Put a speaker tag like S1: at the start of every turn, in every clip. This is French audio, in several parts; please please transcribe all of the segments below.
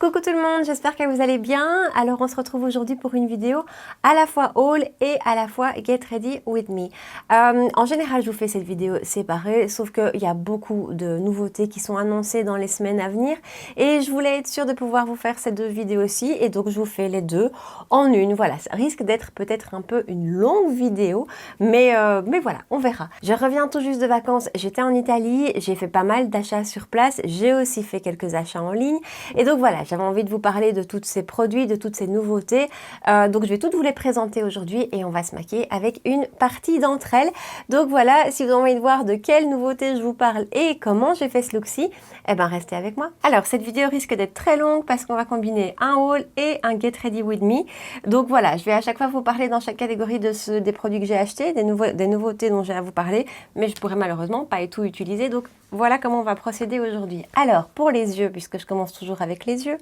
S1: Coucou tout le monde, j'espère que vous allez bien. Alors on se retrouve aujourd'hui pour une vidéo à la fois haul et à la fois get ready with me. En général je vous fais cette vidéo séparée, sauf qu'il y a beaucoup de nouveautés qui sont annoncées dans les semaines à venir et je voulais être sûre de pouvoir vous faire ces deux vidéos aussi et donc je vous fais les deux en une. Voilà, ça risque d'être peut-être un peu une longue vidéo, mais voilà, on verra. Je reviens tout juste de vacances, j'étais en Italie, j'ai fait pas mal d'achats sur place, j'ai aussi fait quelques achats en ligne et donc voilà, j'avais envie de vous parler de tous ces produits, de toutes ces nouveautés. Donc je vais toutes vous les présenter aujourd'hui et on va se maquiller avec une partie d'entre elles. Donc voilà, si vous avez envie de voir de quelles nouveautés je vous parle et comment j'ai fait ce look-ci, eh ben restez avec moi. Alors cette vidéo risque d'être très longue parce qu'on va combiner un haul et un get ready with me. Donc voilà, je vais à chaque fois vous parler dans chaque catégorie des produits que j'ai achetés, des nouveautés dont j'ai à vous parler, mais je pourrais malheureusement pas tout utiliser. Donc voilà comment on va procéder aujourd'hui. Alors pour les yeux, puisque je commence toujours avec les yeux,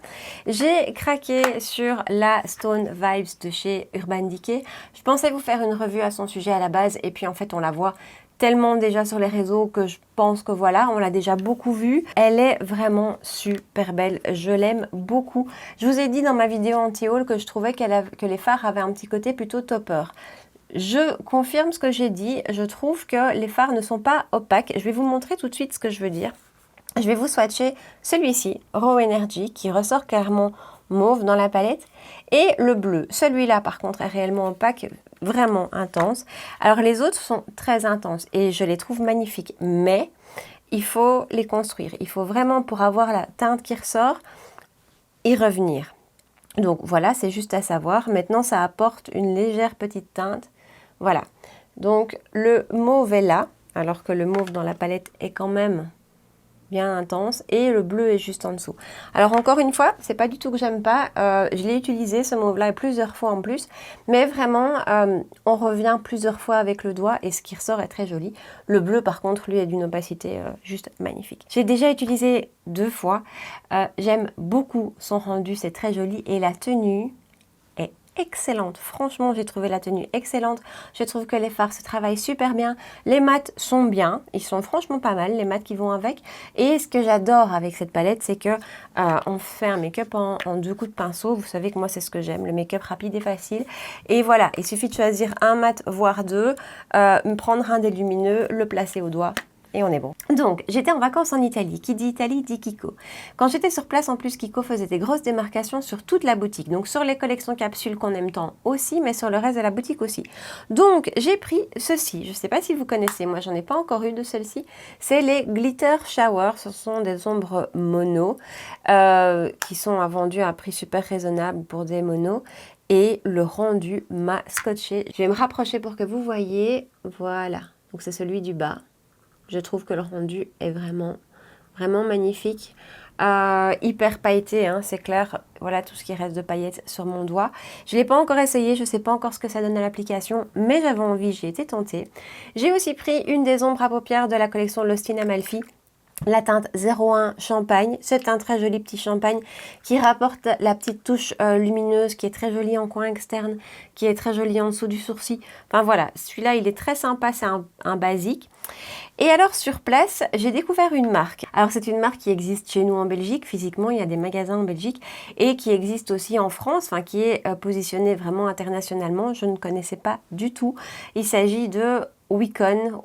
S1: j'ai craqué sur la Stone Vibes de chez Urban Decay. Je pensais vous faire une revue à son sujet à la base et puis en fait on la voit tellement déjà sur les réseaux que je pense que voilà, on l'a déjà beaucoup vue. Elle est vraiment super belle, je l'aime beaucoup. Je vous ai dit dans ma vidéo anti-haul que je trouvais que les fards avaient un petit côté plutôt topper. Je confirme ce que j'ai dit, je trouve que les fards ne sont pas opaques. Je vais vous montrer tout de suite ce que je veux dire. Je vais vous swatcher celui-ci, Raw Energy, qui ressort clairement mauve dans la palette, et le bleu. Celui-là, par contre, est réellement opaque, vraiment intense. Alors, les autres sont très intenses et je les trouve magnifiques, mais il faut les construire. Il faut vraiment, pour avoir la teinte qui ressort, y revenir. Donc, voilà, c'est juste à savoir. Maintenant, ça apporte une légère petite teinte. Voilà. Donc, le mauve est là, alors que le mauve dans la palette est quand même bien intense et le bleu est juste en dessous. Alors encore une fois, c'est pas du tout que j'aime pas, je l'ai utilisé ce mauve là plusieurs fois en plus, mais vraiment on revient plusieurs fois avec le doigt et ce qui ressort est très joli. Le bleu par contre lui est d'une opacité juste magnifique. J'ai déjà utilisé 2 fois, j'aime beaucoup son rendu, c'est très joli et la tenue est excellente. Franchement, j'ai trouvé la tenue excellente. Je trouve que les fards se travaillent super bien. Les mats sont bien. Ils sont franchement pas mal, les mats qui vont avec. Et ce que j'adore avec cette palette, c'est que on fait un make-up en 2 coups de pinceau. Vous savez que moi, c'est ce que j'aime, le make-up rapide et facile. Et voilà, il suffit de choisir un mat, voire 2, prendre un des lumineux, le placer au doigt. Et on est bon. Donc, j'étais en vacances en Italie. Qui dit Italie dit Kiko. Quand j'étais sur place, en plus, Kiko faisait des grosses démarcations sur toute la boutique. Donc, sur les collections capsules qu'on aime tant aussi, mais sur le reste de la boutique aussi. Donc, j'ai pris ceci. Je ne sais pas si vous connaissez. Moi, j'en ai pas encore eu de celle-ci. C'est les Glitter Shower. Ce sont des ombres mono qui sont vendues à un prix super raisonnable pour des monos. Et le rendu m'a scotché. Je vais me rapprocher pour que vous voyez. Voilà. Donc, c'est celui du bas. Je trouve que le rendu est vraiment magnifique. Hyper pailleté, hein, c'est clair. Voilà tout ce qui reste de paillettes sur mon doigt. Je ne l'ai pas encore essayé, je ne sais pas encore ce que ça donne à l'application, mais j'avais envie, j'ai été tentée. J'ai aussi pris une des ombres à paupières de la collection Lost in Amalfi. La teinte 01 Champagne, c'est un très joli petit champagne qui rapporte la petite touche lumineuse qui est très jolie en coin externe, qui est très jolie en dessous du sourcil. Enfin voilà, celui-là il est très sympa, c'est un basique. Et alors sur place, j'ai découvert une marque. Alors c'est une marque qui existe chez nous en Belgique, physiquement il y a des magasins en Belgique et qui existe aussi en France, enfin qui est positionnée vraiment internationalement, je ne connaissais pas du tout. Il s'agit de Wycon,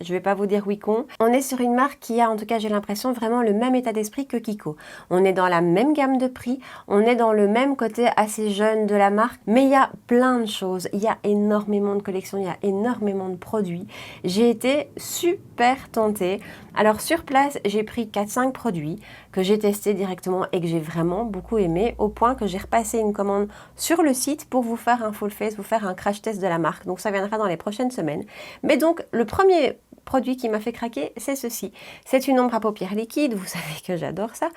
S1: je vais pas vous dire Wycon. On est sur une marque qui a, en tout cas j'ai l'impression, vraiment le même état d'esprit que Kiko. On est dans la même gamme de prix, on est dans le même côté assez jeune de la marque, mais il y a plein de choses, il y a énormément de collections, il y a énormément de produits. J'ai été super tentée. Alors sur place, j'ai pris 4-5 produits que j'ai testés directement et que j'ai vraiment beaucoup aimé, au point que j'ai repassé une commande sur le site pour vous faire un full face, vous faire un crash test de la marque. Donc ça viendra dans les prochaines semaines. Mais donc, le premier produit qui m'a fait craquer, c'est ceci. C'est une ombre à paupières liquide, vous savez que j'adore ça,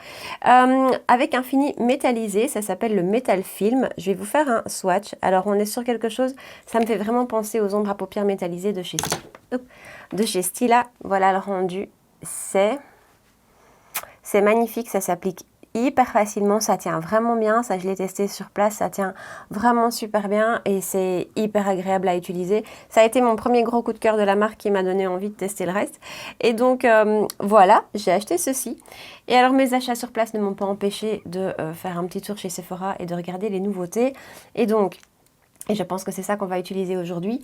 S1: avec un fini métallisé, ça s'appelle le Metal Film. Je vais vous faire un swatch. Alors, on est sur quelque chose, ça me fait vraiment penser aux ombres à paupières métallisées de chez Stila. Voilà le rendu. C'est magnifique, ça s'applique hyper facilement, ça tient vraiment bien, ça je l'ai testé sur place, ça tient vraiment super bien et c'est hyper agréable à utiliser. Ça a été mon premier gros coup de cœur de la marque qui m'a donné envie de tester le reste. Et donc voilà, j'ai acheté ceci. Et alors mes achats sur place ne m'ont pas empêché de faire un petit tour chez Sephora et de regarder les nouveautés. Et donc... Et je pense que c'est ça qu'on va utiliser aujourd'hui.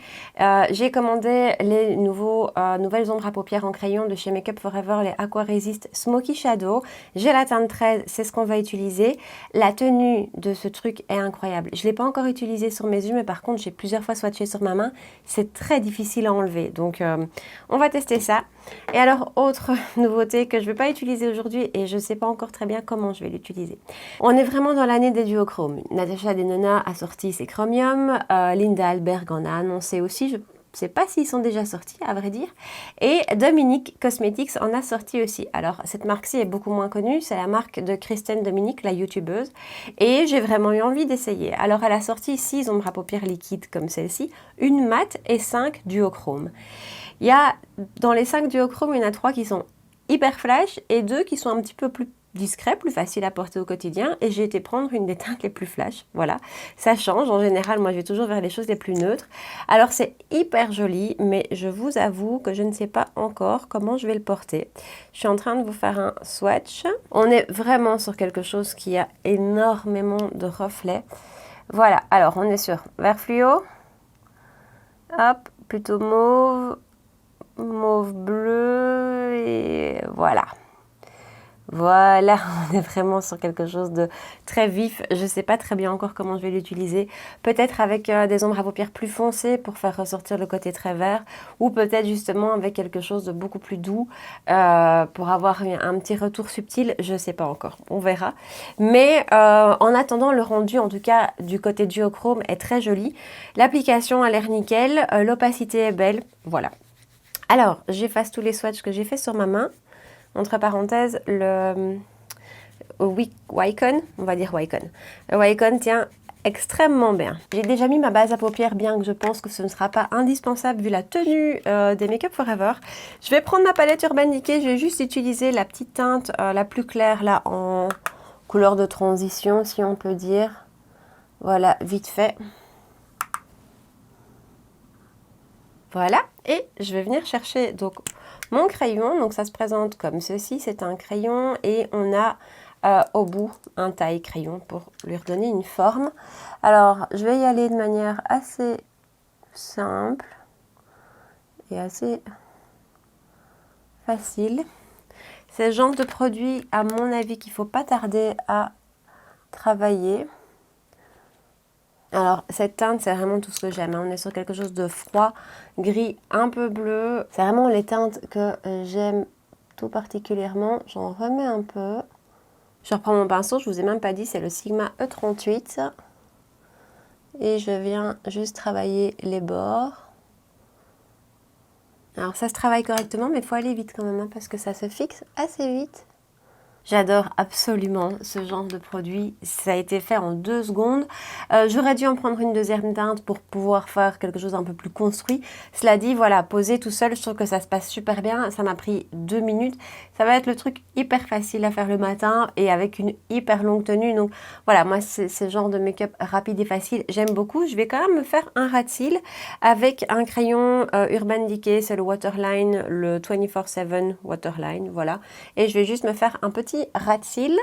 S1: J'ai commandé les nouvelles ombres à paupières en crayon de chez Make Up For Ever, les Aqua Resist Smoky Shadow. J'ai la teinte 13, c'est ce qu'on va utiliser. La tenue de ce truc est incroyable. Je ne l'ai pas encore utilisé sur mes yeux, mais par contre, j'ai plusieurs fois swatché sur ma main. C'est très difficile à enlever. Donc, on va tester ça. Et alors, autre nouveauté que je ne vais pas utiliser aujourd'hui et je ne sais pas encore très bien comment je vais l'utiliser. On est vraiment dans l'année des duochromes. Natasha Denona a sorti ses chromiums, Linda Alberg en a annoncé aussi, je ne sais pas s'ils sont déjà sortis à vrai dire, et Dominique Cosmetics en a sorti aussi. Alors cette marque-ci est beaucoup moins connue, c'est la marque de Kristen Dominique, la youtubeuse, et j'ai vraiment eu envie d'essayer. Alors elle a sorti 6 ombres à paupières liquides comme celle-ci, une mat et 5 duochromes. Il y a, dans les 5 duochromes, il y en a 3 qui sont hyper flash et 2 qui sont un petit peu plus discrets, plus faciles à porter au quotidien. Et j'ai été prendre une des teintes les plus flash. Voilà, ça change. En général, moi, je vais toujours vers les choses les plus neutres. Alors, c'est hyper joli, mais je vous avoue que je ne sais pas encore comment je vais le porter. Je suis en train de vous faire un swatch. On est vraiment sur quelque chose qui a énormément de reflets. Voilà, alors, on est sur vert fluo. Hop, plutôt mauve. Mauve bleu et voilà. Voilà, on est vraiment sur quelque chose de très vif. Je ne sais pas très bien encore comment je vais l'utiliser. Peut-être avec des ombres à paupières plus foncées pour faire ressortir le côté très vert. Ou peut-être justement avec quelque chose de beaucoup plus doux pour avoir un petit retour subtil. Je ne sais pas encore, on verra. Mais en attendant, le rendu en tout cas du côté duochrome est très joli. L'application a l'air nickel, l'opacité est belle. Voilà. Alors, j'efface tous les swatchs que j'ai fait sur ma main. Entre parenthèses, le Wycon, on va dire Wycon. Le Wycon tient extrêmement bien. J'ai déjà mis ma base à paupières, bien que je pense que ce ne sera pas indispensable vu la tenue des Make Up For Ever. Je vais prendre ma palette Urban Decay, je vais juste utiliser la petite teinte la plus claire, là, en couleur de transition, si on peut dire. Voilà, vite fait. Voilà, et je vais venir chercher donc mon crayon. Donc ça se présente comme ceci, c'est un crayon et on a au bout un taille crayon pour lui redonner une forme. Alors je vais y aller de manière assez simple et assez facile. C'est le genre de produit à mon avis qu'il ne faut pas tarder à travailler. Alors, cette teinte, c'est vraiment tout ce que j'aime. On est sur quelque chose de froid, gris, un peu bleu. C'est vraiment les teintes que j'aime tout particulièrement. J'en remets un peu. Je reprends mon pinceau, je ne vous ai même pas dit, c'est le Sigma E38. Et je viens juste travailler les bords. Alors, ça se travaille correctement, mais il faut aller vite quand même, hein, parce que ça se fixe assez vite. J'adore absolument ce genre de produit. Ça a été fait en 2 secondes. J'aurais dû en prendre une deuxième teinte pour pouvoir faire quelque chose d'un peu plus construit. Cela dit, voilà, poser tout seul, je trouve que ça se passe super bien. Ça m'a pris 2 minutes. Ça va être le truc hyper facile à faire le matin et avec une hyper longue tenue. Donc voilà, moi, c'est ce genre de make-up rapide et facile. J'aime beaucoup. Je vais quand même me faire un rat de cils avec un crayon Urban Decay. C'est le Waterline, le 24/7 Waterline. Voilà. Et je vais juste me faire un petit rat de cils.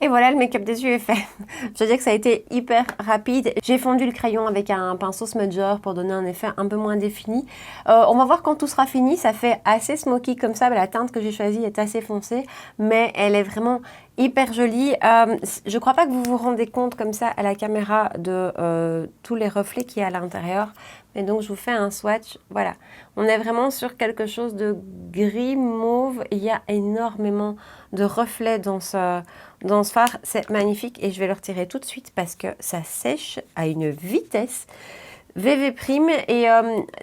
S1: Et voilà, le make-up des yeux est fait. Je veux dire que ça a été hyper rapide. J'ai fondu le crayon avec un pinceau smudger pour donner un effet un peu moins défini. On va voir quand tout sera fini. Ça fait assez smoky comme ça. La teinte que j'ai choisie est assez foncée, mais elle est vraiment hyper jolie. Je crois pas que vous vous rendez compte comme ça à la caméra de tous les reflets qu'il y a à l'intérieur. Mais donc, je vous fais un swatch. Voilà, on est vraiment sur quelque chose de gris mauve. Il y a énormément de reflets dans ce fard. C'est magnifique et je vais le retirer tout de suite parce que ça sèche à une vitesse. VV Prime et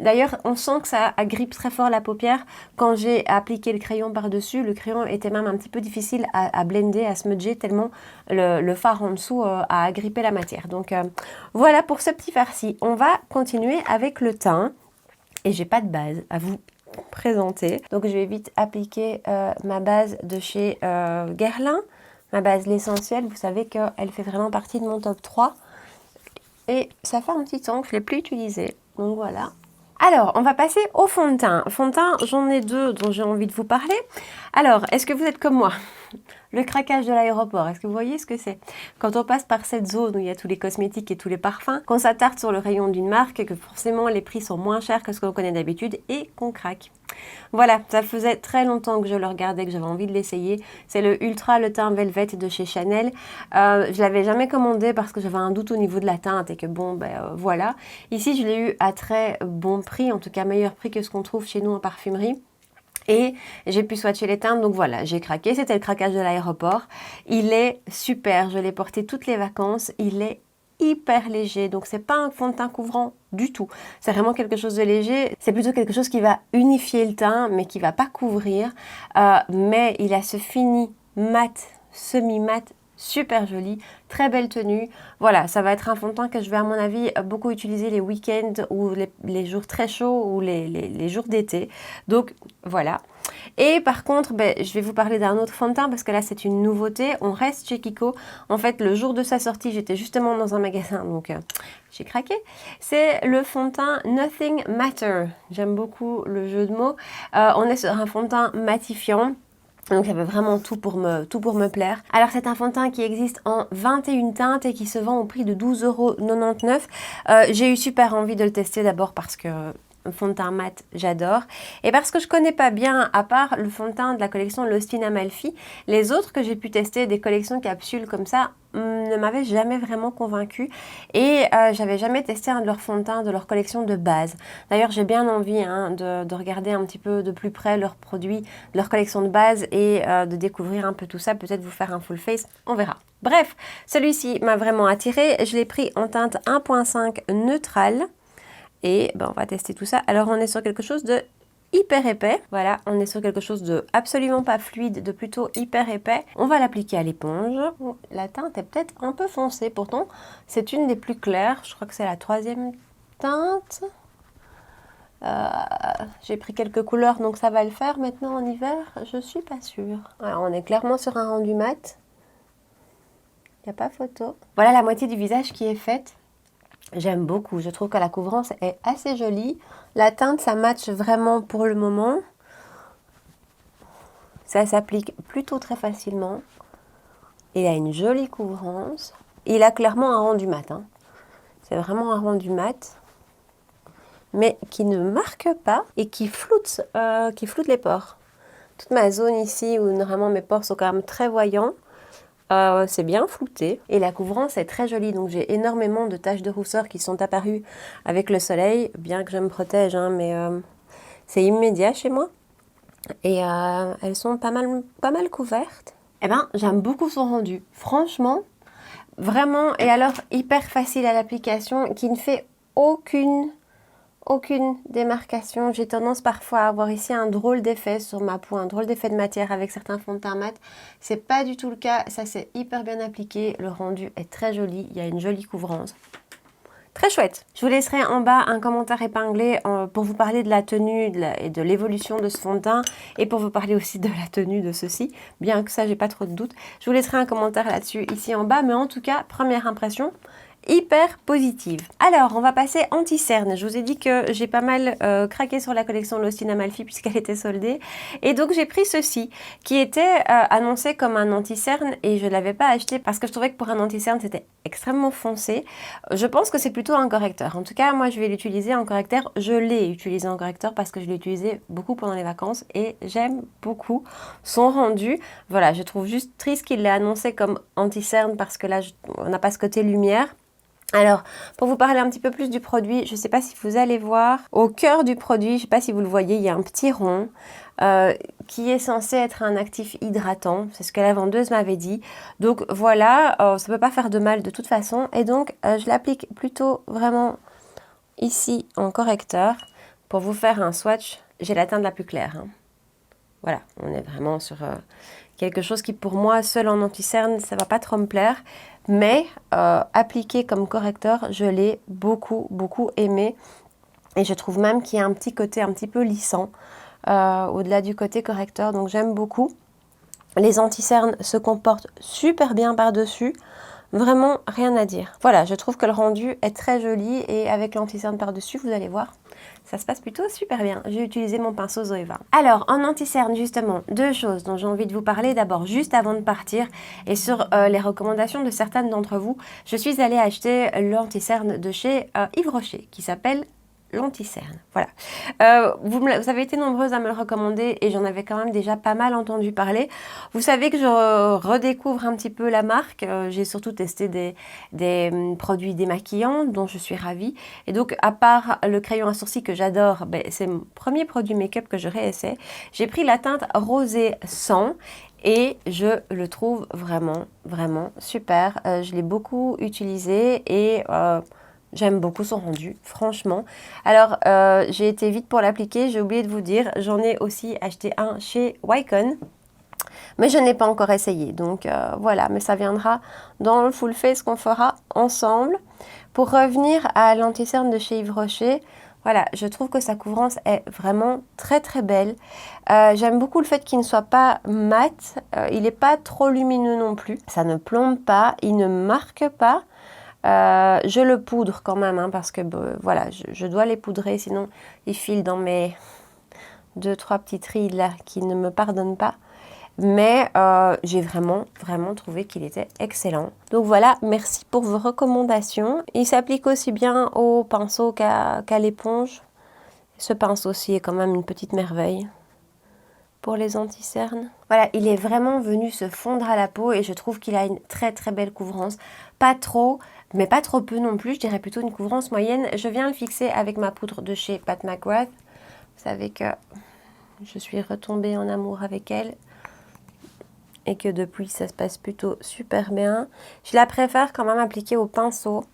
S1: d'ailleurs on sent que ça agrippe très fort la paupière. Quand j'ai appliqué le crayon par dessus, le crayon était même un petit peu difficile à blender, à smudger tellement le fard en dessous a agrippé la matière. Donc voilà pour ce petit farci. On va continuer avec le teint et j'ai pas de base à vous présenter. Donc je vais vite appliquer ma base de chez Guerlain, ma base l'essentiel. Vous savez qu'elle fait vraiment partie de mon top 3. Et ça fait un petit temps que je ne l'ai plus utilisé. Donc voilà. Alors, on va passer au fond de teint. Fond de teint, j'en ai deux dont j'ai envie de vous parler. Alors, est-ce que vous êtes comme moi? Le craquage de l'aéroport, est-ce que vous voyez ce que c'est? Quand on passe par cette zone où il y a tous les cosmétiques et tous les parfums, qu'on s'attarde sur le rayon d'une marque, que forcément les prix sont moins chers que ce qu'on connaît d'habitude et qu'on craque. Voilà, ça faisait très longtemps que je le regardais, que j'avais envie de l'essayer. C'est le Ultra Le Teint Velvet de chez Chanel. Je l'avais jamais commandé parce que j'avais un doute au niveau de la teinte et que bon, voilà. Ici, je l'ai eu à très bon prix, en tout cas meilleur prix que ce qu'on trouve chez nous en parfumerie. Et j'ai pu swatcher les teintes, donc voilà, j'ai craqué. C'était le craquage de l'aéroport. Il est super, je l'ai porté toutes les vacances. Il est hyper léger, donc c'est pas un fond de teint couvrant du tout. C'est vraiment quelque chose de léger. C'est plutôt quelque chose qui va unifier le teint, mais qui va pas couvrir. Mais il a ce fini mat, semi-mat, super joli, très belle tenue. Voilà, ça va être un fond de teint que je vais à mon avis beaucoup utiliser les week-ends ou les jours très chauds ou les jours d'été. Donc voilà. Et par contre, je vais vous parler d'un autre fond de teint parce que là c'est une nouveauté. On reste chez Kiko. En fait, le jour de sa sortie, j'étais justement dans un magasin, donc j'ai craqué. C'est le fond de teint Nothing Matter. J'aime beaucoup le jeu de mots. On est sur un fond de teint matifiant. Donc ça veut vraiment tout pour me plaire. Alors c'est un fond de teint qui existe en 21 teintes et qui se vend au prix de 12,99 €. J'ai eu super envie de le tester d'abord parce que fond de teint mat, j'adore. Et parce que je connais pas bien, à part le fond de teint de la collection Lost in Amalfi, les autres que j'ai pu tester, des collections capsules comme ça, ne m'avaient jamais vraiment convaincue. Et j'avais jamais testé un de leurs fonds de teint de leur collection de base. D'ailleurs, j'ai bien envie de regarder un petit peu de plus près leurs produits, de leur collection de base et de découvrir un peu tout ça, peut-être vous faire un full face, on verra. Bref, celui-ci m'a vraiment attirée. Je l'ai pris en teinte 1.5 neutrale. Et on va tester tout ça. Alors on est sur quelque chose de hyper épais. Voilà, on est sur quelque chose de absolument pas fluide, de plutôt hyper épais. On va l'appliquer à l'éponge. La teinte est peut-être un peu foncée, pourtant c'est une des plus claires. Je crois que c'est la 3e teinte. J'ai pris quelques couleurs, donc ça va le faire. Maintenant en hiver, je suis pas sûre. Alors on est clairement sur un rendu mat. Il n'y a pas photo. Voilà la moitié du visage qui est faite. J'aime beaucoup, je trouve que la couvrance est assez jolie. La teinte, ça match vraiment pour le moment. Ça s'applique plutôt très facilement. Il a une jolie couvrance. Il a clairement un rendu mat. Hein. C'est vraiment un rendu mat. Mais qui ne marque pas et qui floute les pores. Toute ma zone ici où normalement mes pores sont quand même très voyants. C'est bien flouté et la couvrance est très jolie, donc j'ai énormément de taches de rousseur qui sont apparues avec le soleil, bien que je me protège, hein, mais c'est immédiat chez moi et elles sont pas mal couvertes. Eh ben, j'aime beaucoup son rendu, franchement, vraiment, et alors hyper facile à l'application, qui ne fait aucune démarcation. J'ai tendance parfois à avoir ici un drôle d'effet sur ma peau, un drôle d'effet de matière avec certains fonds de teint mat. C'est pas du tout le cas, ça c'est hyper bien appliqué, le rendu est très joli, il y a une jolie couvrance. Très chouette. Je vous laisserai en bas un commentaire épinglé pour vous parler de la tenue et de l'évolution de ce fond de teint et pour vous parler aussi de la tenue de ceci, bien que ça j'ai pas trop de doute. Je vous laisserai un commentaire là-dessus ici en bas, mais en tout cas, première impression, hyper positive. Alors, on va passer anti-cerne. Je vous ai dit que j'ai pas mal craqué sur la collection Lost in Amalfi puisqu'elle était soldée. Et donc, j'ai pris ceci qui était annoncé comme un anti-cerne et je ne l'avais pas acheté parce que je trouvais que pour un anti-cerne, c'était extrêmement foncé. Je pense que c'est plutôt un correcteur. En tout cas, moi, je vais l'utiliser en correcteur. Je l'ai utilisé en correcteur parce que je l'ai utilisé beaucoup pendant les vacances et j'aime beaucoup son rendu. Voilà, je trouve juste triste qu'il l'ait annoncé comme anti-cerne parce que là, on n'a pas ce côté lumière. Alors, pour vous parler un petit peu plus du produit, je ne sais pas si vous allez voir, au cœur du produit, je ne sais pas si vous le voyez, il y a un petit rond qui est censé être un actif hydratant. C'est ce que la vendeuse m'avait dit. Donc voilà, ça ne peut pas faire de mal de toute façon. Et donc, je l'applique plutôt vraiment ici en correcteur pour vous faire un swatch. J'ai la teinte la plus claire. Hein. Voilà, on est vraiment sur quelque chose qui pour moi, seul en anti-cerne, ça ne va pas trop me plaire. Mais appliqué comme correcteur, je l'ai beaucoup aimé. Et je trouve même qu'il y a un petit côté un petit peu lissant. au-delà du côté correcteur, donc j'aime beaucoup. Les anti-cernes se comportent super bien par-dessus. Vraiment rien à dire. Voilà, je trouve que le rendu est très joli et avec l'anti-cerne par-dessus, vous allez voir, ça se passe plutôt super bien. J'ai utilisé mon pinceau Zoeva. Alors, en anti-cerne, justement, deux choses dont j'ai envie de vous parler. D'abord, juste avant de partir, et sur les recommandations de certaines d'entre vous, je suis allée acheter l'anti-cerne de chez Yves Rocher, qui s'appelle l'anti-cerne. Voilà. Vous avez été nombreuses à me le recommander et j'en avais quand même déjà pas mal entendu parler. Vous savez que je redécouvre un petit peu la marque. J'ai surtout testé des produits démaquillants dont je suis ravie. Et donc, à part le crayon à sourcils que j'adore, c'est mon premier produit make-up que je réessaie. J'ai pris la teinte Rosé 100 et je le trouve vraiment, vraiment super. Je l'ai beaucoup utilisé et... j'aime beaucoup son rendu, franchement. Alors, j'ai été vite pour l'appliquer, j'ai oublié de vous dire, j'en ai aussi acheté un chez Wycon, mais je n'ai pas encore essayé. Donc voilà, mais ça viendra dans le full face qu'on fera ensemble. Pour revenir à l'anti-cerne de chez Yves Rocher, voilà, je trouve que sa couvrance est vraiment très très belle. J'aime beaucoup le fait qu'il ne soit pas mat, il n'est pas trop lumineux non plus. Ça ne plombe pas, il ne marque pas. Je le poudre quand même, hein, parce que voilà, je dois les poudrer, sinon ils filent dans mes 2-3 petites rides là qui ne me pardonnent pas. Mais j'ai vraiment, vraiment trouvé qu'il était excellent. Donc voilà, merci pour vos recommandations. Il s'applique aussi bien au pinceau qu'à l'éponge. Ce pinceau-ci est quand même une petite merveille pour les anti-cernes. Voilà, il est vraiment venu se fondre à la peau et je trouve qu'il a une très très belle couvrance. Pas trop, mais pas trop peu non plus, je dirais plutôt une couvrance moyenne. Je viens le fixer avec ma poudre de chez Pat McGrath. Vous savez que je suis retombée en amour avec elle et que depuis ça se passe plutôt super bien. Je la préfère quand même appliquer au pinceau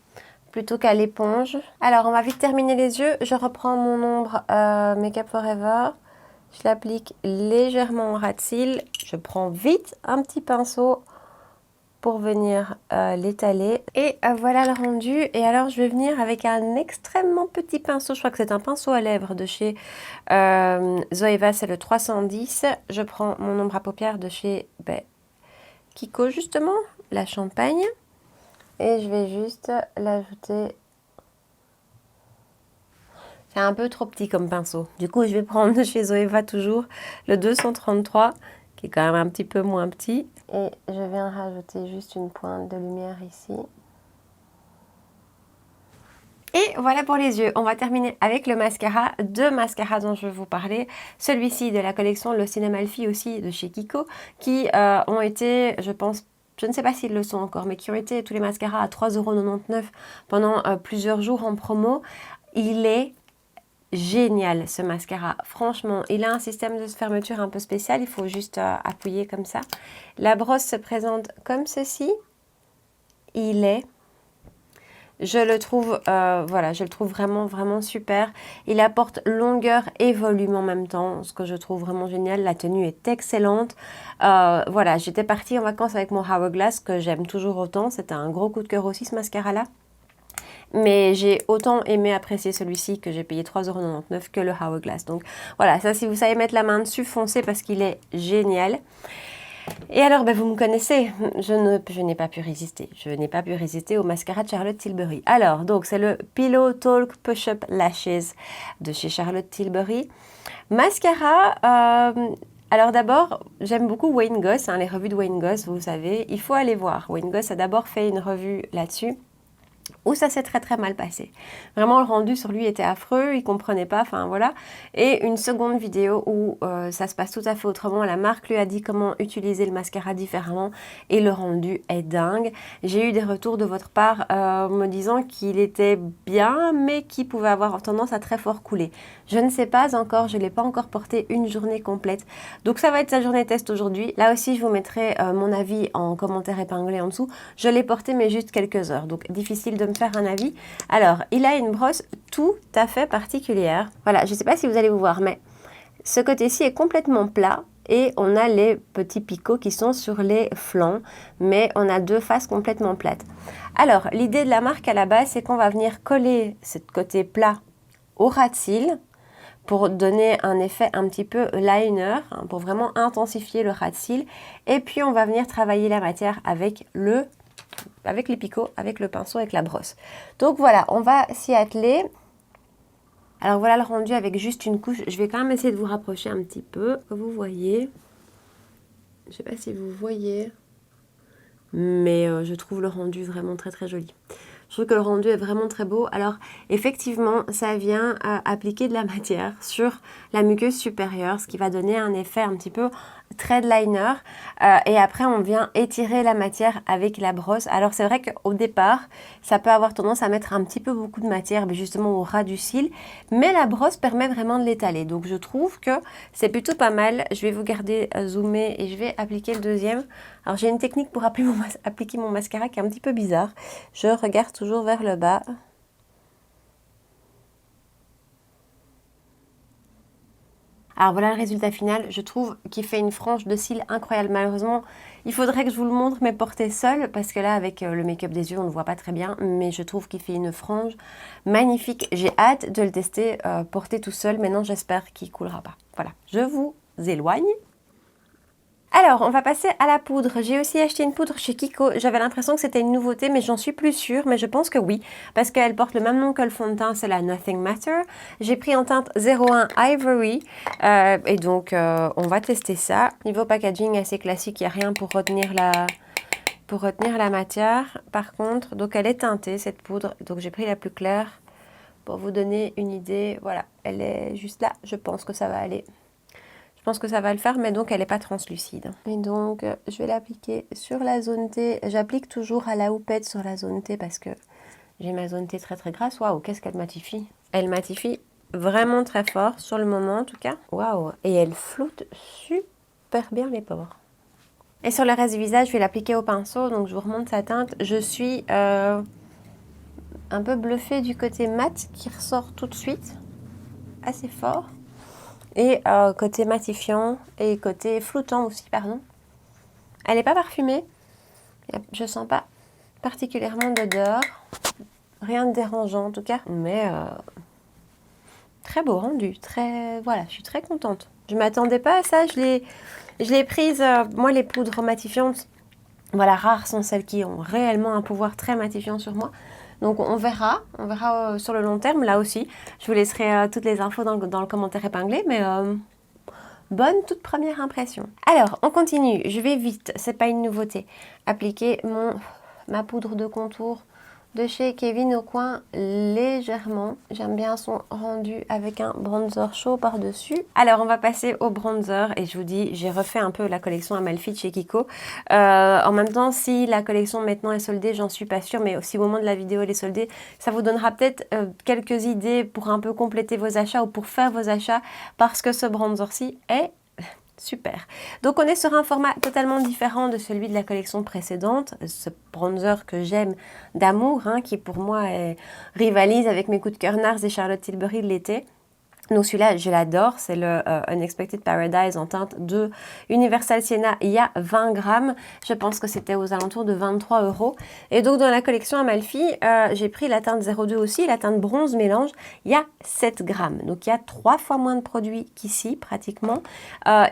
S1: plutôt qu'à l'éponge. Alors on va vite terminer les yeux. Je reprends mon ombre Make Up Forever. Je l'applique légèrement au ras de cils. Je prends vite un petit pinceau pour venir l'étaler. Et voilà le rendu. Et alors je vais venir avec un extrêmement petit pinceau. Je crois que c'est un pinceau à lèvres de chez Zoeva, c'est le 310. Je prends mon ombre à paupières de chez Kiko justement, la Champagne. Et je vais juste l'ajouter. C'est un peu trop petit comme pinceau. Du coup, je vais prendre de chez Zoeva toujours le 233, qui est quand même un petit peu moins petit. Et je viens rajouter juste une pointe de lumière ici. Et voilà pour les yeux. On va terminer avec le mascara. Deux mascaras dont je vais vous parler. Celui-ci de la collection Le Cinémalfi aussi de chez Kiko, qui ont été, je pense, je ne sais pas s'ils le sont encore, mais qui ont été tous les mascaras à 3,99 € pendant plusieurs jours en promo. Il est génial ce mascara, franchement. Il a un système de fermeture un peu spécial, il faut juste appuyer comme ça. La brosse se présente comme ceci. Il est... Je le trouve, voilà, je le trouve vraiment, vraiment super. Il apporte longueur et volume en même temps, ce que je trouve vraiment génial. La tenue est excellente. Voilà, j'étais partie en vacances avec mon Hourglass, que j'aime toujours autant. C'était un gros coup de cœur aussi, ce mascara-là. Mais j'ai autant aimé apprécier celui-ci que j'ai payé 3,99 € que le Hourglass. Donc voilà, ça, si vous savez mettre la main dessus, foncez parce qu'il est génial. Et alors, vous me connaissez, je n'ai pas pu résister. Je n'ai pas pu résister au mascara de Charlotte Tilbury. Alors, donc, c'est le Pillow Talk Push-Up Lashes de chez Charlotte Tilbury. Mascara, alors d'abord, j'aime beaucoup Wayne Goss, les revues de Wayne Goss, vous savez. Il faut aller voir. Wayne Goss a d'abord fait une revue là-dessus, où ça s'est très très mal passé. Vraiment, le rendu sur lui était affreux, il comprenait pas, enfin voilà. Et une seconde vidéo où ça se passe tout à fait autrement. La marque lui a dit comment utiliser le mascara différemment et le rendu est dingue. J'ai eu des retours de votre part me disant qu'il était bien, mais qu'il pouvait avoir tendance à très fort couler. Je ne sais pas encore, je ne l'ai pas encore porté une journée complète. Donc ça va être sa journée test aujourd'hui. Là aussi, je vous mettrai mon avis en commentaire épinglé en dessous. Je l'ai porté, mais juste quelques heures, donc difficile de me faire un avis. Alors, il a une brosse tout à fait particulière. Voilà, je ne sais pas si vous allez vous voir, mais ce côté-ci est complètement plat et on a les petits picots qui sont sur les flancs, mais on a deux faces complètement plates. Alors, l'idée de la marque à la base, c'est qu'on va venir coller ce côté plat au ras de cils pour donner un effet un petit peu liner, hein, pour vraiment intensifier le ras de cils. Et puis on va venir travailler la matière avec les picots, avec le pinceau, avec la brosse. Donc voilà, on va s'y atteler. Alors voilà le rendu avec juste une couche. Je vais quand même essayer de vous rapprocher un petit peu, que vous voyez. Je ne sais pas si vous voyez, mais je trouve le rendu vraiment très très joli. Je trouve que le rendu est vraiment très beau. Alors effectivement, ça vient appliquer de la matière sur la muqueuse supérieure, ce qui va donner un effet un petit peu thread liner. Et après, on vient étirer la matière avec la brosse. Alors c'est vrai qu'au départ, ça peut avoir tendance à mettre un petit peu beaucoup de matière, mais justement au ras du cil. Mais la brosse permet vraiment de l'étaler. Donc je trouve que c'est plutôt pas mal. Je vais vous garder zoomé et je vais appliquer le deuxième. Alors j'ai une technique pour appliquer mon mascara qui est un petit peu bizarre. Je regarde toujours vers le bas. Alors voilà le résultat final, je trouve qu'il fait une frange de cils incroyable. Malheureusement, il faudrait que je vous le montre, mais porté seul, parce que là, avec le make-up des yeux, on ne voit pas très bien. Mais je trouve qu'il fait une frange magnifique. J'ai hâte de le tester porté tout seul. Maintenant, j'espère qu'il ne coulera pas. Voilà, je vous éloigne. Alors, on va passer à la poudre. J'ai aussi acheté une poudre chez Kiko. J'avais l'impression que c'était une nouveauté, mais j'en suis plus sûre. Mais je pense que oui, parce qu'elle porte le même nom que le fond de teint, c'est la Nothing Matter. J'ai pris en teinte 01 Ivory. Et donc, on va tester ça. Niveau packaging, assez classique. Il n'y a rien pour retenir la matière. Par contre, donc elle est teintée, cette poudre. Donc, j'ai pris la plus claire pour vous donner une idée. Voilà, elle est juste là. Je pense que ça va aller. Je pense que ça va le faire, mais donc elle n'est pas translucide. Et donc, je vais l'appliquer sur la zone T. J'applique toujours à la houppette sur la zone T parce que j'ai ma zone T très très grasse. Waouh, qu'est-ce qu'elle matifie. Elle matifie vraiment très fort, sur le moment en tout cas. Waouh, et elle floute super bien les pores. Et sur le reste du visage, je vais l'appliquer au pinceau. Donc, je vous remonte sa teinte. Je suis un peu bluffée du côté mat qui ressort tout de suite. Assez fort. Et côté matifiant et côté floutant aussi, pardon. Elle n'est pas parfumée. Je ne sens pas particulièrement d'odeur. Rien de dérangeant en tout cas. Mais très beau rendu. Voilà, je suis très contente. Je ne m'attendais pas à ça. Je l'ai prise. Moi, les poudres matifiantes, voilà, rares sont celles qui ont réellement un pouvoir très matifiant sur moi. Donc on verra sur le long terme, là aussi. Je vous laisserai toutes les infos dans le commentaire épinglé, mais bonne toute première impression. Alors, on continue, je vais vite, c'est pas une nouveauté. Appliquer ma poudre de contour de chez Kevyn Aucoin légèrement. J'aime bien son rendu avec un bronzer chaud par-dessus. Alors, on va passer au bronzer et je vous dis, j'ai refait un peu la collection Amalfi chez Kiko. En même temps, si la collection maintenant est soldée, j'en suis pas sûre, mais si au moment de la vidéo elle est soldée, ça vous donnera peut-être quelques idées pour un peu compléter vos achats ou pour faire vos achats parce que ce bronzer-ci est super. Donc on est sur un format totalement différent de celui de la collection précédente, ce bronzer que j'aime d'amour, hein, qui pour moi rivalise avec mes coups de cœur NARS et Charlotte Tilbury de l'été. Donc celui-là, je l'adore, c'est le Unexpected Paradise en teinte de Universal Sienna. Il y a 20 grammes, je pense que c'était aux alentours de 23 €. Et donc dans la collection Amalfi, j'ai pris la teinte 02 aussi, la teinte bronze mélange, il y a 7 grammes. Donc il y a 3 fois moins de produits qu'ici pratiquement.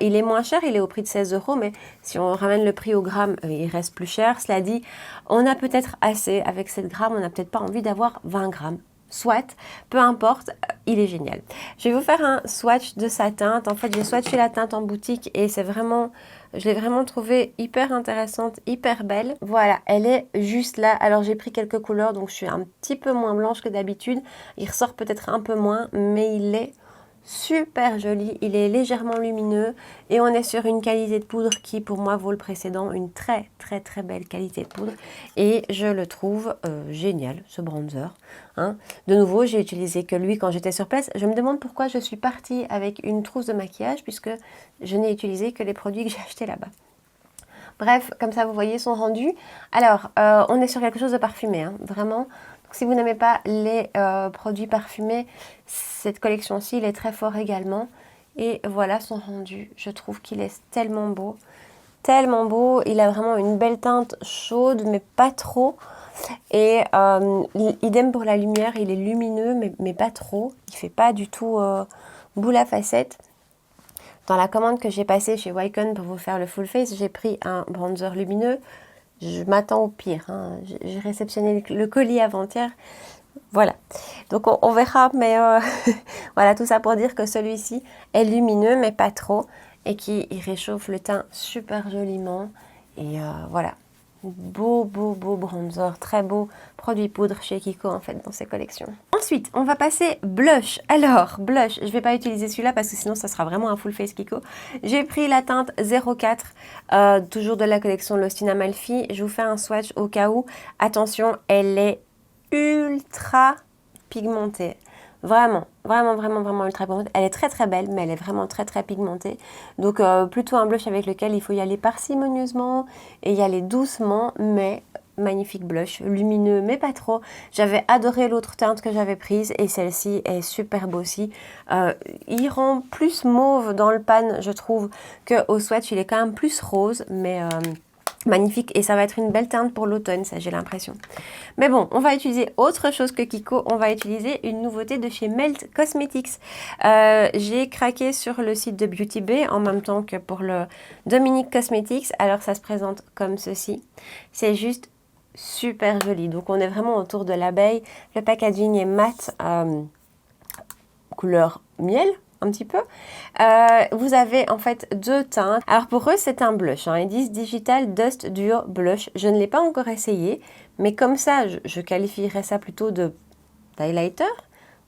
S1: Il est moins cher, il est au prix de 16 €, mais si on ramène le prix au gramme, il reste plus cher. Cela dit, on a peut-être assez avec 7 grammes, on n'a peut-être pas envie d'avoir 20 grammes. Soit, peu importe, il est génial. Je vais vous faire un swatch de sa teinte. En fait, j'ai swatché la teinte en boutique et c'est vraiment, je l'ai vraiment trouvée hyper intéressante, hyper belle. Voilà, elle est juste là. Alors, j'ai pris quelques couleurs, donc je suis un petit peu moins blanche que d'habitude. Il ressort peut-être un peu moins, mais il est super joli, il est légèrement lumineux et on est sur une qualité de poudre qui pour moi vaut le précédent, une très très très belle qualité de poudre et je le trouve génial ce bronzer, hein. De nouveau j'ai utilisé que lui quand j'étais sur place. Je me demande pourquoi je suis partie avec une trousse de maquillage puisque je n'ai utilisé que les produits que j'ai achetés là-bas. Bref, comme ça vous voyez son rendu. Alors on est sur quelque chose de parfumé, hein, vraiment. Si vous n'aimez pas les produits parfumés, cette collection-ci, il est très fort également. Et voilà son rendu. Je trouve qu'il est tellement beau. Tellement beau. Il a vraiment une belle teinte chaude, mais pas trop. Et idem pour la lumière, il est lumineux, mais pas trop. Il ne fait pas du tout boule à facettes. Dans la commande que j'ai passée chez Wycon pour vous faire le full face, j'ai pris un bronzer lumineux. Je m'attends au pire, hein. J'ai réceptionné le colis avant-hier. Voilà, donc on verra, mais voilà, tout ça pour dire que celui-ci est lumineux, mais pas trop, et qui réchauffe le teint super joliment. Et voilà, beau bronzer, très beau produit poudre chez Kiko en fait dans ses collections. Ensuite, on va passer blush. Alors, blush, je ne vais pas utiliser celui-là parce que sinon ça sera vraiment un full face Kiko. J'ai pris la teinte 04, toujours de la collection Lost in Amalfi. Je vous fais un swatch au cas où. Attention, elle est ultra pigmentée. Vraiment ultra pigmentée. Elle est très belle, mais elle est vraiment très pigmentée. Donc plutôt un blush avec lequel il faut y aller parcimonieusement et y aller doucement, mais magnifique blush, lumineux mais pas trop. J'avais adoré l'autre teinte que j'avais prise et celle-ci est superbe aussi. Il rend plus mauve dans le pan, je trouve, qu'au swatch. Il est quand même plus rose, mais magnifique, et ça va être une belle teinte pour l'automne, ça j'ai l'impression. Mais bon, on va utiliser autre chose que Kiko, on va utiliser une nouveauté de chez Melt Cosmetics. J'ai craqué sur le site de Beauty Bay en même temps que pour le Dominique Cosmetics. Alors ça se présente comme ceci, c'est juste super joli. Donc on est vraiment autour de l'abeille, le packaging est mat, couleur miel, un petit peu. Vous avez en fait deux teintes. Alors pour eux c'est un blush, hein. Ils disent Digital Dust Dur Blush. Je ne l'ai pas encore essayé, mais comme ça je qualifierais ça plutôt de highlighter.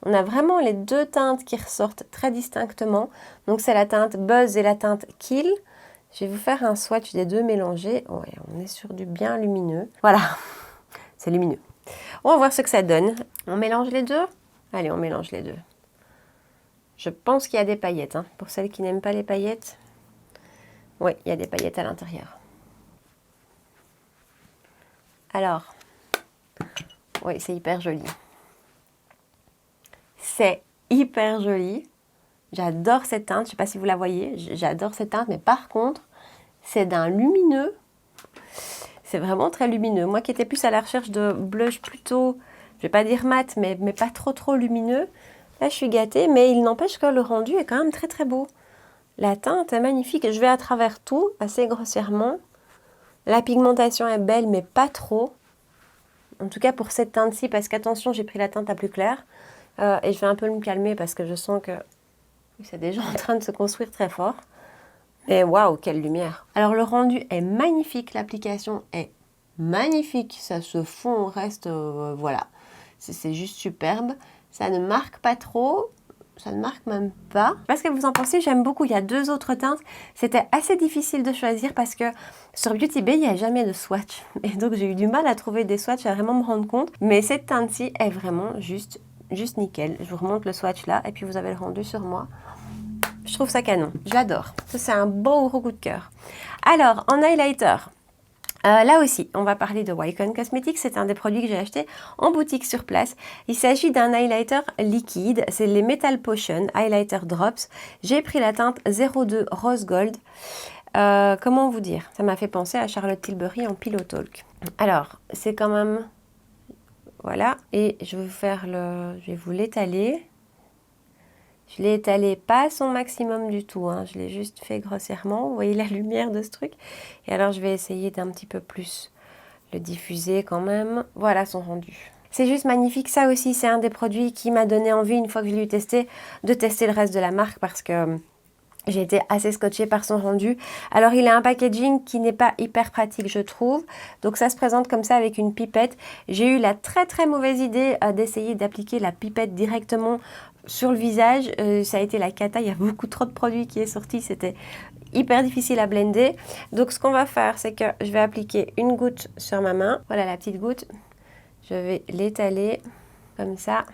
S1: On a vraiment les deux teintes qui ressortent très distinctement. Donc c'est la teinte Buzz et la teinte Kill. Je vais vous faire un swatch des deux mélangés. Ouais, on est sur du bien lumineux. Voilà, c'est lumineux. On va voir ce que ça donne. On mélange les deux? Allez, on mélange les deux. Je pense qu'il y a des paillettes, hein. Pour celles qui n'aiment pas les paillettes. Oui, il y a des paillettes à l'intérieur. Alors, oui, c'est hyper joli. C'est hyper joli. J'adore cette teinte. Je ne sais pas si vous la voyez. J'adore cette teinte, mais par contre, c'est d'un lumineux. C'est vraiment très lumineux. Moi qui étais plus à la recherche de blush plutôt, je ne vais pas dire mat, mais pas trop lumineux. Là, je suis gâtée, mais il n'empêche que le rendu est quand même très beau. La teinte est magnifique. Je vais à travers tout, assez grossièrement. La pigmentation est belle, mais pas trop. En tout cas, pour cette teinte-ci, parce qu'attention, j'ai pris la teinte la plus claire. Et je vais un peu me calmer parce que je sens que c'est déjà en train de se construire très fort. Et waouh, quelle lumière! Alors, le rendu est magnifique. L'application est magnifique. Ça se fond au reste, voilà. C'est juste superbe. Ça ne marque pas trop, ça ne marque même pas. Je sais pas ce que vous en pensez, j'aime beaucoup. Il y a deux autres teintes. C'était assez difficile de choisir parce que sur Beauty Bay, il n'y a jamais de swatch. Et donc j'ai eu du mal à trouver des swatchs, à vraiment me rendre compte. Mais cette teinte-ci est vraiment juste nickel. Je vous remonte le swatch là et puis vous avez le rendu sur moi. Je trouve ça canon, j'adore. Ça c'est un beau gros coup de cœur. Alors, en highlighter. Là aussi, on va parler de Wycon Cosmetics. C'est un des produits que j'ai acheté en boutique sur place. Il s'agit d'un highlighter liquide. C'est les Metal Potion Highlighter Drops. J'ai pris la teinte 02 Rose Gold. Comment vous dire? Ça m'a fait penser à Charlotte Tilbury en Pillow Talk. Alors, c'est quand même... Voilà. Et je vais vous faire le... Je vais vous l'étaler. Je l'ai étalé pas à son maximum du tout, hein. Je l'ai juste fait grossièrement. Vous voyez la lumière de ce truc? Et alors, je vais essayer d'un petit peu plus le diffuser quand même. Voilà son rendu. C'est juste magnifique. Ça aussi, c'est un des produits qui m'a donné envie, une fois que je l'ai eu testé, de tester le reste de la marque parce que j'ai été assez scotchée par son rendu. Alors, il a un packaging qui n'est pas hyper pratique, je trouve. Donc, ça se présente comme ça avec une pipette. J'ai eu la très mauvaise idée d'essayer d'appliquer la pipette directement sur le visage. Ça a été la cata. Il y a beaucoup trop de produits qui est sorti. C'était hyper difficile à blender. Donc, ce qu'on va faire, c'est que je vais appliquer une goutte sur ma main. Voilà la petite goutte. Je vais l'étaler comme ça.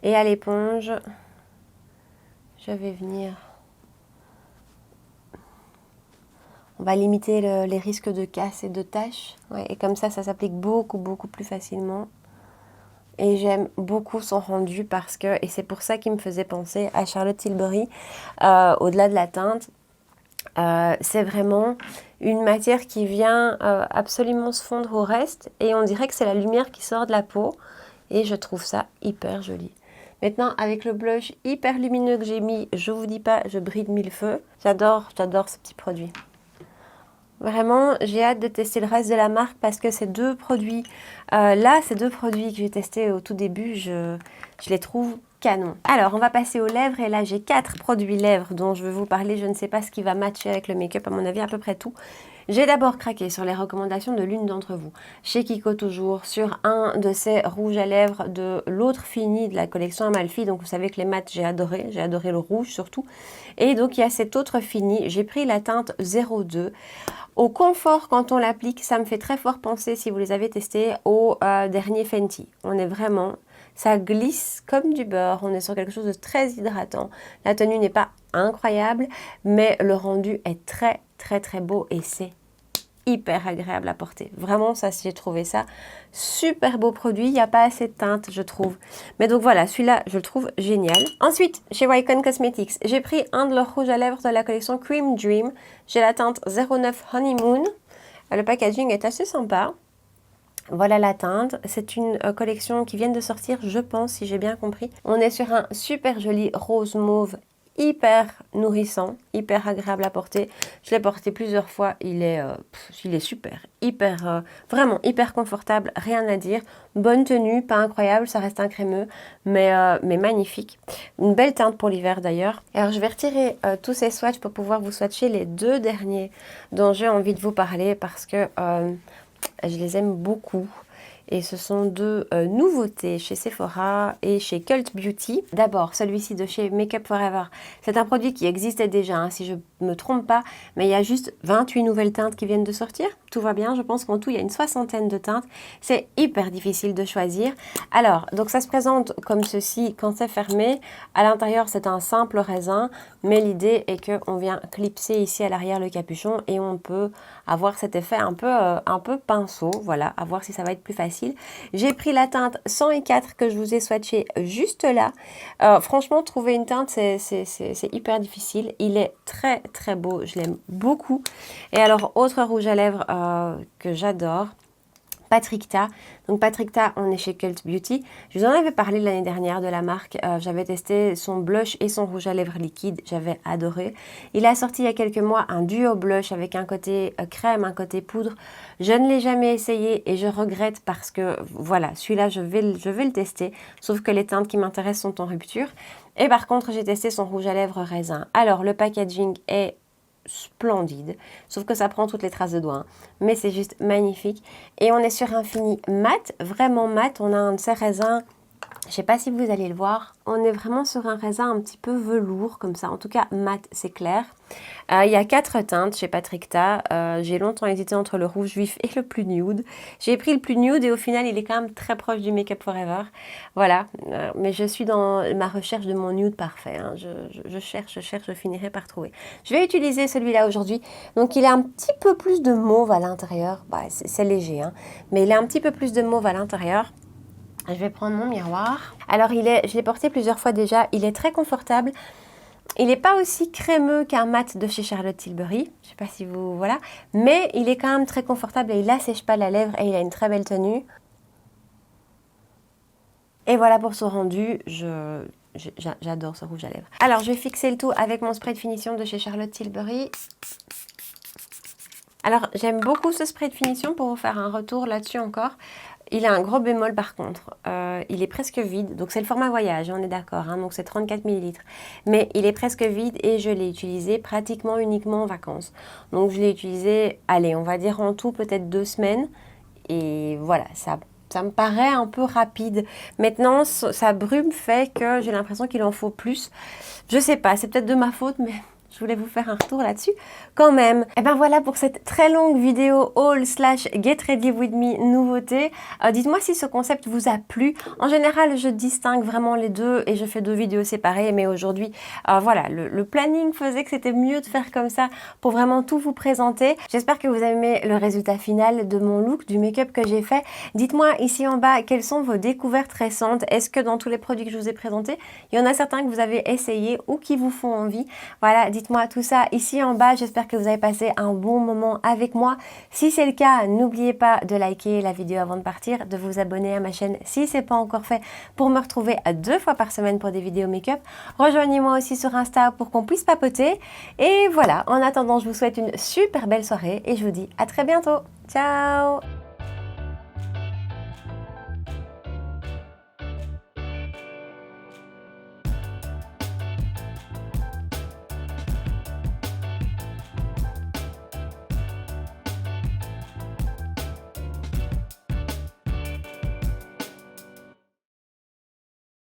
S1: Et à l'éponge, je vais venir... On va limiter les risques de casse et de taches. Ouais, et comme ça s'applique beaucoup plus facilement. Et j'aime beaucoup son rendu parce que, et c'est pour ça qu'il me faisait penser à Charlotte Tilbury, au-delà de la teinte, c'est vraiment une matière qui vient absolument se fondre au reste. Et on dirait que c'est la lumière qui sort de la peau. Et je trouve ça hyper joli. Maintenant, avec le blush hyper lumineux que j'ai mis, je vous dis pas, je brille de mille feux. J'adore ce petit produit. Vraiment, j'ai hâte de tester le reste de la marque parce que ces deux produits, ces deux produits que j'ai testés au tout début, je les trouve canon. Alors, on va passer aux lèvres et là, j'ai 4 produits lèvres dont je vais vous parler. Je ne sais pas ce qui va matcher avec le make-up, à mon avis, à peu près tout. J'ai d'abord craqué sur les recommandations de l'une d'entre vous, chez Kiko toujours, sur un de ces rouges à lèvres de l'autre fini de la collection Amalfi. Donc, vous savez que les mats, j'ai adoré le rouge surtout. Et donc, il y a cet autre fini, j'ai pris la teinte 02. Au confort, quand on l'applique, ça me fait très fort penser, si vous les avez testés, au dernier Fenty. On est vraiment, ça glisse comme du beurre, on est sur quelque chose de très hydratant. La tenue n'est pas incroyable, mais le rendu est très beau et c'est hyper agréable à porter. Vraiment, ça, j'ai trouvé ça super beau produit. Il n'y a pas assez de teinte, je trouve. Mais donc voilà, celui-là, je le trouve génial. Ensuite, chez Wycon Cosmetics, j'ai pris un de leurs rouges à lèvres de la collection Cream Dream. J'ai la teinte 09 Honeymoon. Le packaging est assez sympa. Voilà la teinte. C'est une collection qui vient de sortir, je pense, si j'ai bien compris. On est sur un super joli rose mauve hyper nourrissant, hyper agréable à porter. Je l'ai porté plusieurs fois, il est super, vraiment hyper confortable, rien à dire. Bonne tenue, pas incroyable, ça reste un crémeux, mais magnifique. Une belle teinte pour l'hiver d'ailleurs. Alors je vais retirer tous ces swatchs pour pouvoir vous swatcher les deux derniers dont j'ai envie de vous parler parce que je les aime beaucoup. Et ce sont deux nouveautés chez Sephora et chez Cult Beauty. D'abord, celui-ci de chez Makeup Forever. C'est un produit qui existait déjà, hein, si je ne me trompe pas. Mais il y a juste 28 nouvelles teintes qui viennent de sortir. Tout va bien, je pense qu'en tout, il y a une 60aine de teintes. C'est hyper difficile de choisir. Alors, donc ça se présente comme ceci quand c'est fermé. À l'intérieur, c'est un simple raisin. Mais l'idée est qu'on vient clipser ici à l'arrière le capuchon et on peut avoir cet effet un peu pinceau. Voilà, à voir si ça va être plus facile. J'ai pris la teinte 104 que je vous ai swatché juste là. Franchement, trouver une teinte, c'est hyper difficile. Il est très beau, je l'aime beaucoup. Et alors, autre rouge à lèvres que j'adore, Patrickta. Donc Patrickta, on est chez Cult Beauty. Je vous en avais parlé l'année dernière de la marque. J'avais testé son blush et son rouge à lèvres liquide. J'avais adoré. Il a sorti il y a quelques mois un duo blush avec un côté crème, un côté poudre. Je ne l'ai jamais essayé et je regrette parce que voilà, celui-là, je vais le tester. Sauf que les teintes qui m'intéressent sont en rupture. Et par contre, j'ai testé son rouge à lèvres raisin. Alors, le packaging est splendide, sauf que ça prend toutes les traces de doigts, hein. Mais c'est juste magnifique. Et on est sur un fini mat, vraiment mat. On a un de ces raisins, je sais pas si vous allez le voir, on est vraiment sur un raisin un petit peu velours comme ça, en tout cas mat, c'est clair. Il y a 4 teintes chez Patrickta. J'ai longtemps hésité entre le rouge vif et le plus nude. J'ai pris le plus nude et au final il est quand même très proche du Makeup Forever. Voilà, mais je suis dans ma recherche de mon nude parfait, hein. Je cherche, je finirai par trouver. Je vais utiliser celui-là aujourd'hui. Donc il a un petit peu plus de mauve à l'intérieur. Bah, c'est léger, hein, mais il a un petit peu plus de mauve à l'intérieur. Je vais prendre mon miroir. Alors je l'ai porté plusieurs fois déjà. Il est très confortable. Il n'est pas aussi crémeux qu'un mat de chez Charlotte Tilbury. Je ne sais pas si vous... Voilà. Mais il est quand même très confortable et il n'assèche pas la lèvre et il a une très belle tenue. Et voilà pour son rendu. J'adore ce rouge à lèvres. Alors, je vais fixer le tout avec mon spray de finition de chez Charlotte Tilbury. Alors, j'aime beaucoup ce spray de finition pour vous faire un retour là-dessus encore. Il a un gros bémol par contre, il est presque vide, donc c'est le format voyage, on est d'accord, hein, donc c'est 34 ml. Mais il est presque vide et je l'ai utilisé pratiquement uniquement en vacances. Donc je l'ai utilisé, allez, on va dire en tout peut-être 2 semaines. Et voilà, ça me paraît un peu rapide. Maintenant, sa brume fait que j'ai l'impression qu'il en faut plus. Je sais pas, c'est peut-être de ma faute, mais... je voulais vous faire un retour là-dessus quand même. Et ben voilà pour cette très longue vidéo haul / Get Ready With Me nouveauté. Dites-moi si ce concept vous a plu. En général, je distingue vraiment les deux et je fais 2 vidéos séparées. Mais aujourd'hui, voilà, le planning faisait que c'était mieux de faire comme ça pour vraiment tout vous présenter. J'espère que vous avez aimé le résultat final de mon look, du make-up que j'ai fait. Dites-moi ici en bas quelles sont vos découvertes récentes. Est-ce que dans tous les produits que je vous ai présentés, il y en a certains que vous avez essayé ou qui vous font envie? Voilà, dites dites-moi tout ça ici en bas. J'espère que vous avez passé un bon moment avec moi. Si c'est le cas, n'oubliez pas de liker la vidéo avant de partir, de vous abonner à ma chaîne si ce n'est pas encore fait pour me retrouver 2 fois par semaine pour des vidéos make-up. Rejoignez-moi aussi sur Insta pour qu'on puisse papoter. Et voilà, en attendant, je vous souhaite une super belle soirée et je vous dis à très bientôt. Ciao!